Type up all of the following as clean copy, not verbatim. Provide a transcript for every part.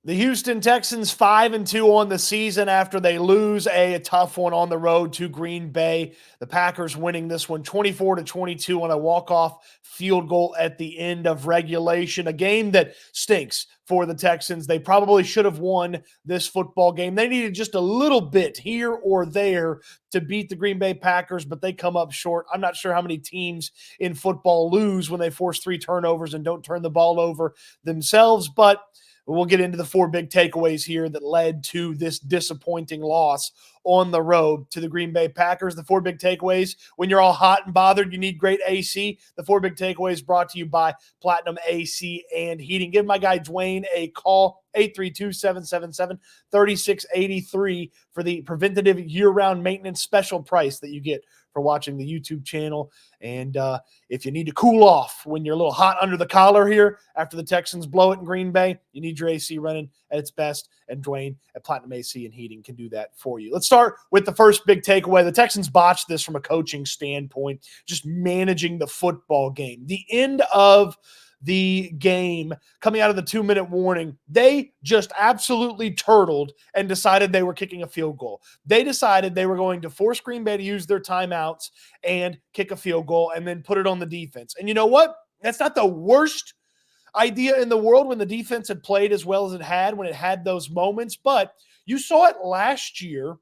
The Houston Texans 5-2 on the season after they lose a tough one on the road to Green Bay. The Packers winning this one 24-22 on a walk-off field goal at the end of regulation. A game that stinks for the Texans. They probably should have won this football game. They needed just a little bit here or there to beat the Green Bay Packers, but they come up short. I'm not sure how many teams in football lose when they force 3 turnovers and don't turn the ball over themselves, but we'll get into the 4 big takeaways here that led to this disappointing loss on the road to the Green Bay Packers. The 4 big takeaways: when you're all hot and bothered, you need great AC. The 4 big takeaways brought to you by Platinum AC and Heating. Give my guy Dwyane a call, 832-777-3683 for the preventative year-round maintenance special price that you get for watching the YouTube channel. And if you need to cool off when you're a little hot under the collar here after the Texans blow it in Green Bay, you need your AC running at its best, and Dwyane at Platinum AC and Heating can do that for you. Let's start with the first big takeaway. The Texans botched this from a coaching standpoint, just managing the football game. The end of the game, coming out of the 2-minute warning, they just absolutely turtled and decided they were kicking a field goal. They decided they were going to force Green Bay to use their timeouts and kick a field goal and then put it on the defense. And you know what? That's not the worst idea in the world when the defense had played as well as it had when it had those moments, but you saw it last year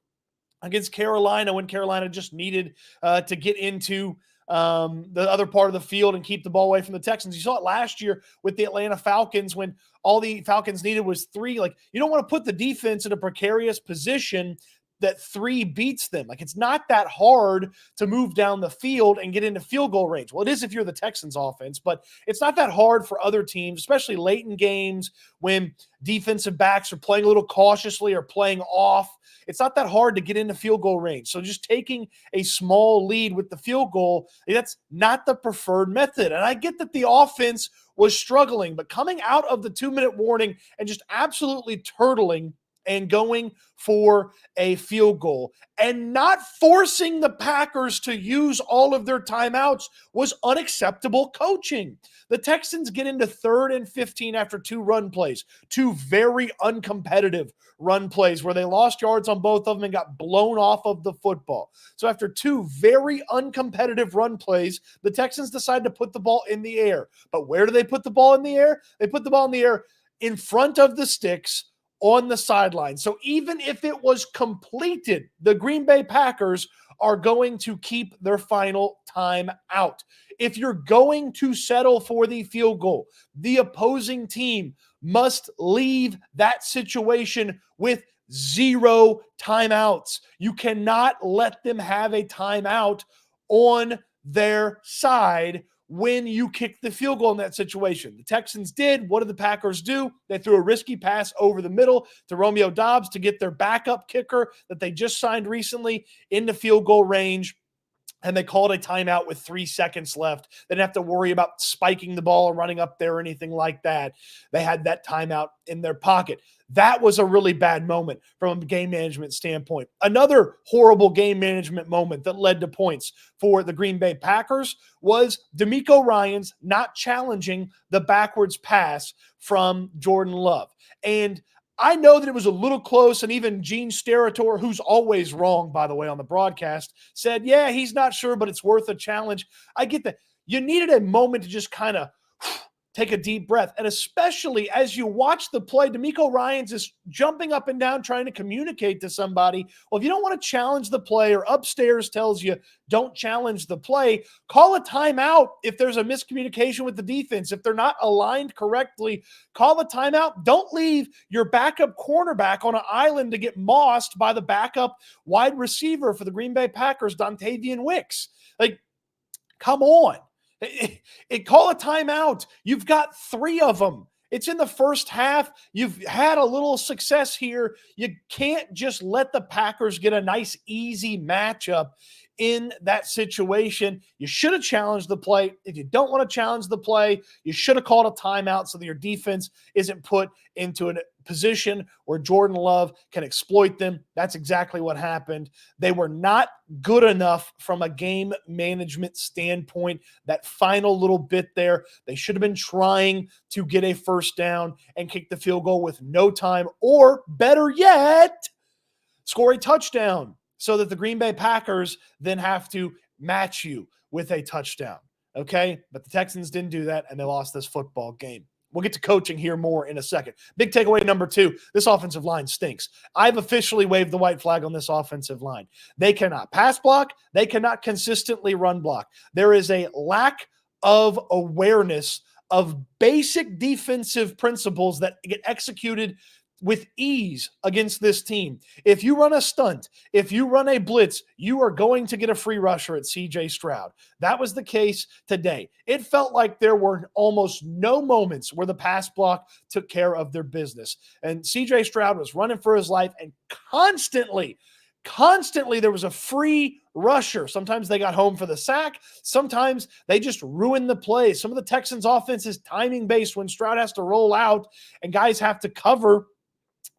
against Carolina when Carolina just needed to get into the other part of the field and keep the ball away from the Texans. You saw it last year with the Atlanta Falcons when all the Falcons needed was 3. Like, you don't want to put the defense in a precarious position that 3 beats them. Like, it's not that hard to move down the field and get into field goal range. Well, it is if you're the Texans offense, but it's not that hard for other teams, especially late in games when defensive backs are playing a little cautiously or playing off. It's not that hard to get into field goal range. So just taking a small lead with the field goal, that's not the preferred method. And I get that the offense was struggling, but coming out of the 2-minute warning and just absolutely turtling and going for a field goal and not forcing the Packers to use all of their timeouts was unacceptable coaching. The Texans get into 3rd and 15 after 2 run plays, 2 very uncompetitive run plays where they lost yards on both of them and got blown off of the football. So after 2 very uncompetitive run plays, the Texans decide to put the ball in the air. But where do they put the ball in the air? They put the ball in the air in front of the sticks on the sideline. So even if it was completed, the Green Bay Packers are going to keep their final time out. If you're going to settle for the field goal, the opposing team must leave that situation with 0 timeouts. You cannot let them have a timeout on their side when you kick the field goal in that situation. The Texans did. What did the Packers do? They threw a risky pass over the middle to Romeo Doubs to get their backup kicker that they just signed recently into field goal range. And they called a timeout with 3 seconds left. They didn't have to worry about spiking the ball or running up there or anything like that. They had that timeout in their pocket. That was a really bad moment from a game management standpoint. Another horrible game management moment that led to points for the Green Bay Packers was DeMeco Ryans not challenging the backwards pass from Jordan Love. And I know that it was a little close, and even Gene Steratore, who's always wrong, by the way, on the broadcast, said, yeah, he's not sure, but it's worth a challenge. I get that. You needed a moment to just kind of take a deep breath, and especially as you watch the play, DeMeco Ryans is jumping up and down trying to communicate to somebody. Well, if you don't want to challenge the play, or upstairs tells you don't challenge the play, call a timeout if there's a miscommunication with the defense. If they're not aligned correctly, call a timeout. Don't leave your backup cornerback on an island to get mossed by the backup wide receiver for the Green Bay Packers, Dontavian Wicks. Like, come on. Call a timeout. You've got 3 of them. It's in the first half. You've had a little success here. You can't just let the Packers get a nice, easy matchup in that situation. You should have challenged the play. If you don't want to challenge the play, you should have called a timeout so that your defense isn't put into a position where Jordan Love can exploit them. That's exactly what happened. They were not good enough from a game management standpoint. That final little bit there, they should have been trying to get a first down and kick the field goal with no time, or better yet, score a touchdown so that the Green Bay Packers then have to match you with a touchdown. Okay? But the Texans didn't do that, and they lost this football game. We'll get to coaching here more in a second. Big takeaway number 2, this offensive line stinks. I've officially waved the white flag on this offensive line. They cannot pass block. They cannot consistently run block. There is a lack of awareness of basic defensive principles that get executed with ease against this team. If you run a stunt, if you run a blitz, you are going to get a free rusher at CJ Stroud. That was the case today. It felt like there were almost no moments where the pass block took care of their business. And CJ Stroud was running for his life, and constantly there was a free rusher. Sometimes they got home for the sack. Sometimes they just ruined the play. Some of the Texans offense is timing based when Stroud has to roll out and guys have to cover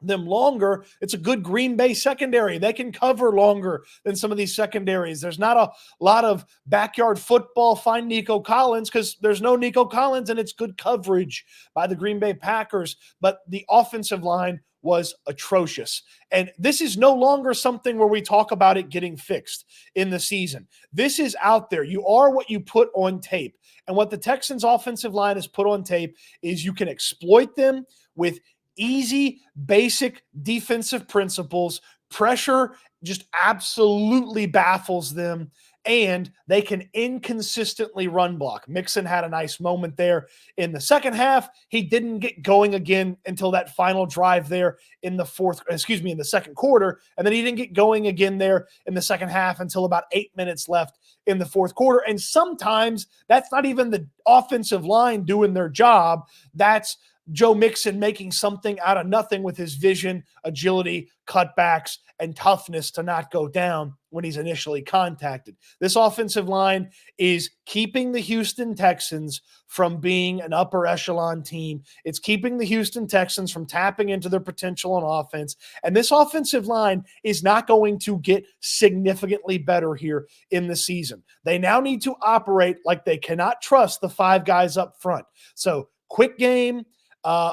them longer. It's a good Green Bay secondary. They can cover longer than some of these secondaries. There's not a lot of backyard football, find Nico Collins, because there's no Nico Collins, and it's good coverage by the Green Bay Packers. But the offensive line was atrocious. And this is no longer something where we talk about it getting fixed in the season. This is out there. You are what you put on tape. And what the Texans offensive line has put on tape is you can exploit them with easy, basic defensive principles. Pressure just absolutely baffles them, and they can inconsistently run block. Mixon had a nice moment there in the second half. He didn't get going again until that final drive there in the second quarter, and then he didn't get going again there in the second half until about 8 minutes left in the fourth quarter. And sometimes that's not even the offensive line doing their job. That's Joe Mixon making something out of nothing with his vision, agility, cutbacks, and toughness to not go down when he's initially contacted. This offensive line is keeping the Houston Texans from being an upper echelon team. It's keeping the Houston Texans from tapping into their potential on offense. And this offensive line is not going to get significantly better here in the season. They now need to operate like they cannot trust the 5 guys up front. So quick game,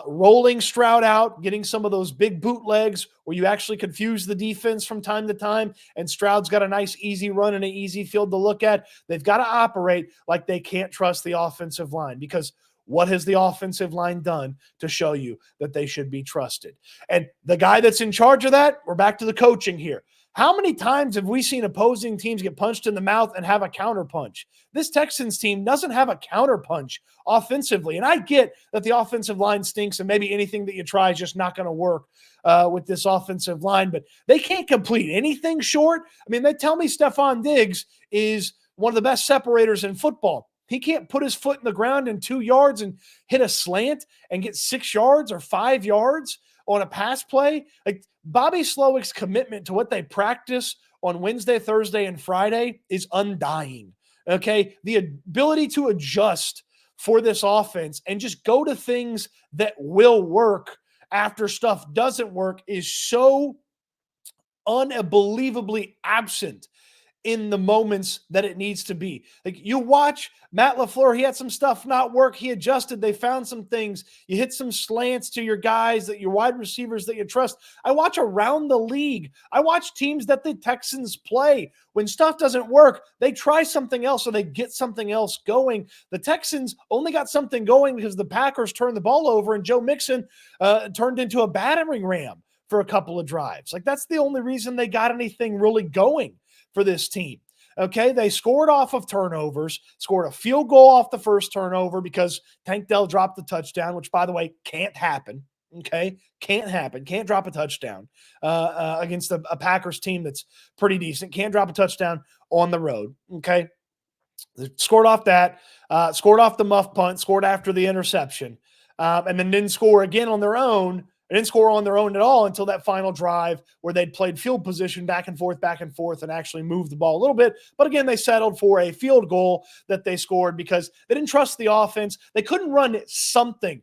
rolling Stroud out, getting some of those big bootlegs where you actually confuse the defense from time to time, and Stroud's got a nice easy run and an easy field to look at. They've got to operate like they can't trust the offensive line, because what has the offensive line done to show you that they should be trusted? And the guy that's in charge of that, we're back to the coaching here. How many times have we seen opposing teams get punched in the mouth and have a counterpunch? This Texans team doesn't have a counterpunch offensively. And I get that the offensive line stinks and maybe anything that you try is just not going to work with this offensive line, but they can't complete anything short. I mean, they tell me Stefon Diggs is one of the best separators in football. He can't put his foot in the ground in 2 yards and hit a slant and get 6 yards or 5 yards on a pass play. Like, Bobby Slowick's commitment to what they practice on Wednesday, Thursday, and Friday is undying. Okay. The ability to adjust for this offense and just go to things that will work after stuff doesn't work is so unbelievably absent in the moments that it needs to be. Like, you watch Matt LaFleur, he had some stuff not work. He adjusted. They found some things. You hit some slants to your guys, that your wide receivers that you trust. I watch around the league. I watch teams that the Texans play. When stuff doesn't work, they try something else or they get something else going. The Texans only got something going because the Packers turned the ball over and Joe Mixon turned into a battering ram for a couple of drives. Like, that's the only reason they got anything really going for this team. Okay, they scored off of turnovers, scored a field goal off the first turnover because Tank Dell dropped the touchdown, which, by the way, can't happen. Okay, can't happen. Can't drop a touchdown against a Packers team that's pretty decent. Can't drop a touchdown on the road. Okay, they scored off that, scored off the muff punt, scored after the interception, and then didn't score again on their own They didn't score on their own at all until that final drive where they'd played field position back and forth, and actually moved the ball a little bit. But again, they settled for a field goal that they scored because they didn't trust the offense. They couldn't run something.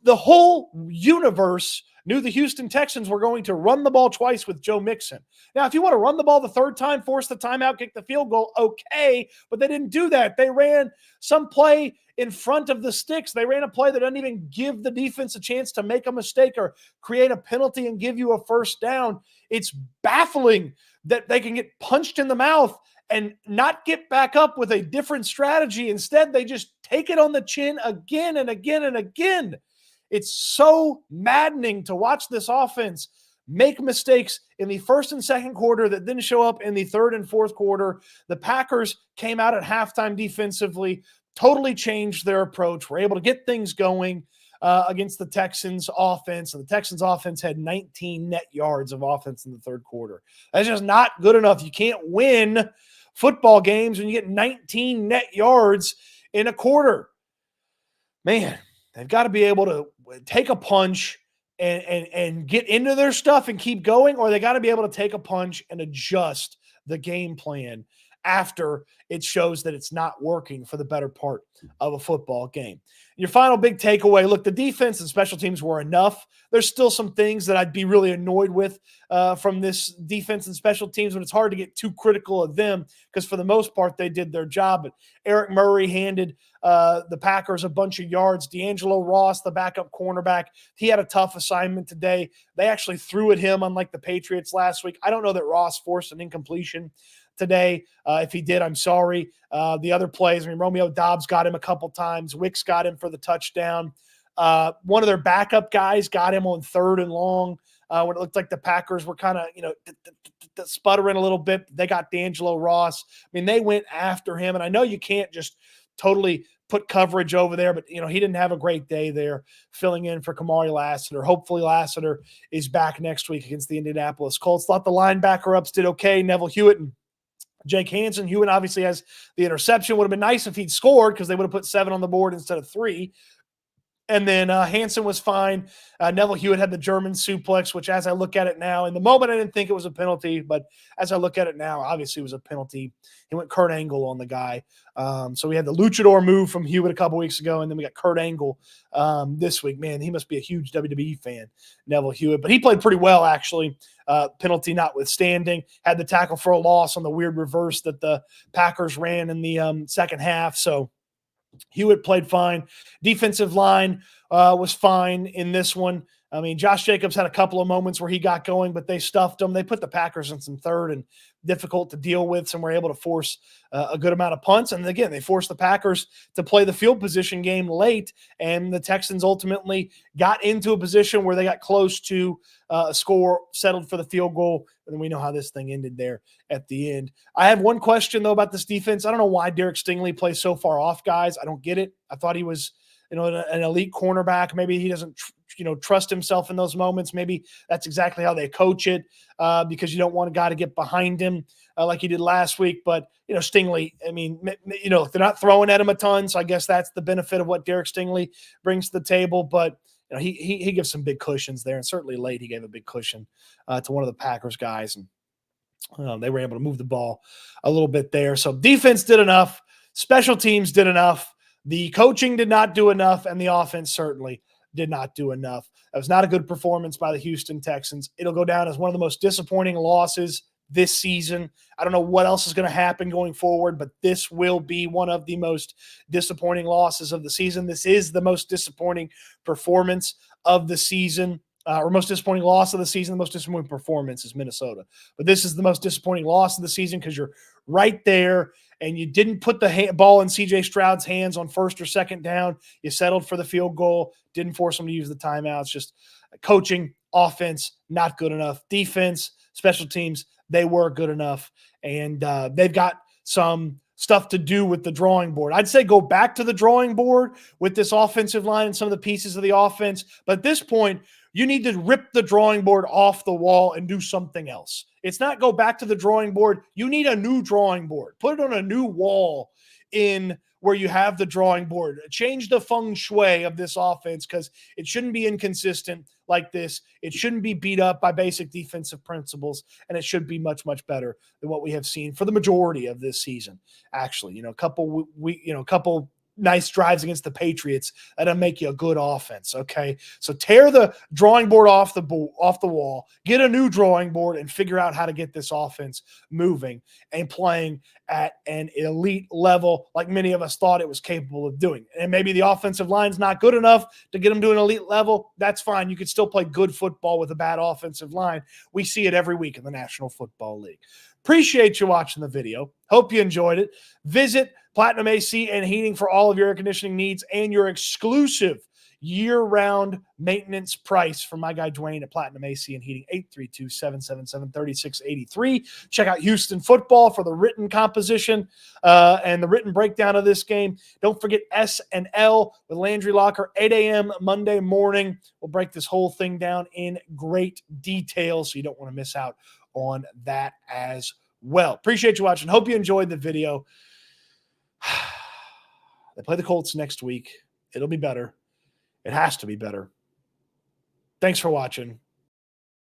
The whole universe knew the Houston Texans were going to run the ball twice with Joe Mixon. Now, if you want to run the ball the third time, force the timeout, kick the field goal, okay, but they didn't do that. They ran some play in front of the sticks. They ran a play that doesn't even give the defense a chance to make a mistake or create a penalty and give you a first down. It's baffling that they can get punched in the mouth and not get back up with a different strategy. Instead, they just take it on the chin again and again and again. It's so maddening to watch this offense make mistakes in the first and second quarter that didn't show up in the third and fourth quarter. The Packers came out at halftime defensively, totally changed their approach, were able to get things going against the Texans offense. And the Texans offense had 19 net yards of offense in the third quarter. That's just not good enough. You can't win football games when you get 19 net yards in a quarter. Man, they've got to be able to take a punch and get into their stuff and keep going, or they got to be able to take a punch and adjust the game plan after it shows that it's not working for the better part of a football game. Your final big takeaway, look, the defense and special teams were enough. There's still some things that I'd be really annoyed with from this defense and special teams, but it's hard to get too critical of them because for the most part, they did their job. But Eric Murray handed the Packers a bunch of yards. D'Angelo Ross, the backup cornerback, he had a tough assignment today. They actually threw at him, unlike the Patriots last week. I don't know that Ross forced an incompletion today. If he did, I'm sorry. The other plays, Romeo Doubs got him a couple times. Wicks got him for the touchdown. One of their backup guys got him on 3rd and long when it looked like the Packers were kind of, sputtering a little bit. They got D'Angelo Ross. They went after him. And I know you can't just totally put coverage over there, but, he didn't have a great day there filling in for Kamari Lassiter. Hopefully Lassiter is back next week against the Indianapolis Colts. Thought the linebacker ups did okay. Neville Hewitt and Jake Hansen. Hewitt obviously has the interception. Would have been nice if he'd scored because they would have put 7 on the board instead of 3. And then Hansen was fine. Neville Hewitt had the German suplex, which as I look at it now, in the moment I didn't think it was a penalty, but as I look at it now, obviously it was a penalty. He went Kurt Angle on the guy. So we had the luchador move from Hewitt a couple weeks ago, and then we got Kurt Angle this week. Man, he must be a huge WWE fan, Neville Hewitt. But he played pretty well, actually, penalty notwithstanding. Had the tackle for a loss on the weird reverse that the Packers ran in the second half. So Hewitt played fine. Defensive line was fine in this one. Josh Jacobs had a couple of moments where he got going, but they stuffed him. They put the Packers in some third and difficult to deal with, and were able to force a good amount of punts. And again, they forced the Packers to play the field position game late, and the Texans ultimately got into a position where they got close to a score, settled for the field goal, and then we know how this thing ended there at the end. I have one question, though, about this defense. I don't know why Derek Stingley plays so far off, guys. I don't get it. I thought he was an elite cornerback. Maybe he doesn't trust himself in those moments. Maybe that's exactly how they coach it because you don't want a guy to get behind him like he did last week. But, Stingley, they're not throwing at him a ton, so I guess that's the benefit of what Derek Stingley brings to the table. But, he gives some big cushions there, and certainly late he gave a big cushion to one of the Packers guys, and they were able to move the ball a little bit there. So defense did enough. Special teams did enough. The coaching did not do enough, and the offense certainly did not do enough. That was not a good performance by the Houston Texans. It'll go down as one of the most disappointing losses this season. I don't know what else is going to happen going forward, but this will be one of the most disappointing losses of the season. This is the most disappointing performance of the season, or most disappointing loss of the season. The most disappointing performance is Minnesota. But this is the most disappointing loss of the season because you're right there, and you didn't put the ball in C.J. Stroud's hands on 1st or 2nd down. You settled for the field goal, didn't force them to use the timeouts. Just coaching, offense, not good enough. Defense, special teams, they were good enough. And they've got some stuff to do with the drawing board. I'd say go back to the drawing board with this offensive line and some of the pieces of the offense. But at this point, you need to rip the drawing board off the wall and do something else. It's not go back to the drawing board. You need a new drawing board. Put it on a new wall where you have the drawing board. Change the feng shui of this offense because it shouldn't be inconsistent like this. It shouldn't be beat up by basic defensive principles, and it should be much, much better than what we have seen for the majority of this season. Actually, a couple nice drives against the Patriots that'll make you a good offense. Okay, so tear the drawing board off the wall, get a new drawing board, and figure out how to get this offense moving and playing at an elite level like many of us thought it was capable of doing. And maybe the offensive line's not good enough to get them to an elite level. That's fine. You could still play good football with a bad offensive line. We see it every week in the National Football League. Appreciate you watching the video. Hope you enjoyed it. Visit Platinum AC and Heating for all of your air conditioning needs and your exclusive year-round maintenance price from my guy Dwyane at Platinum AC and Heating, 832-777-3683. Check out Houston Football for the written composition and the written breakdown of this game. Don't forget S&L with Landry Locker, 8 a.m. Monday morning. We'll break this whole thing down in great detail, so you don't want to miss out on that as well. Appreciate you watching. Hope you enjoyed the video. They play the Colts next week. It'll be better. It has to be better. Thanks for watching.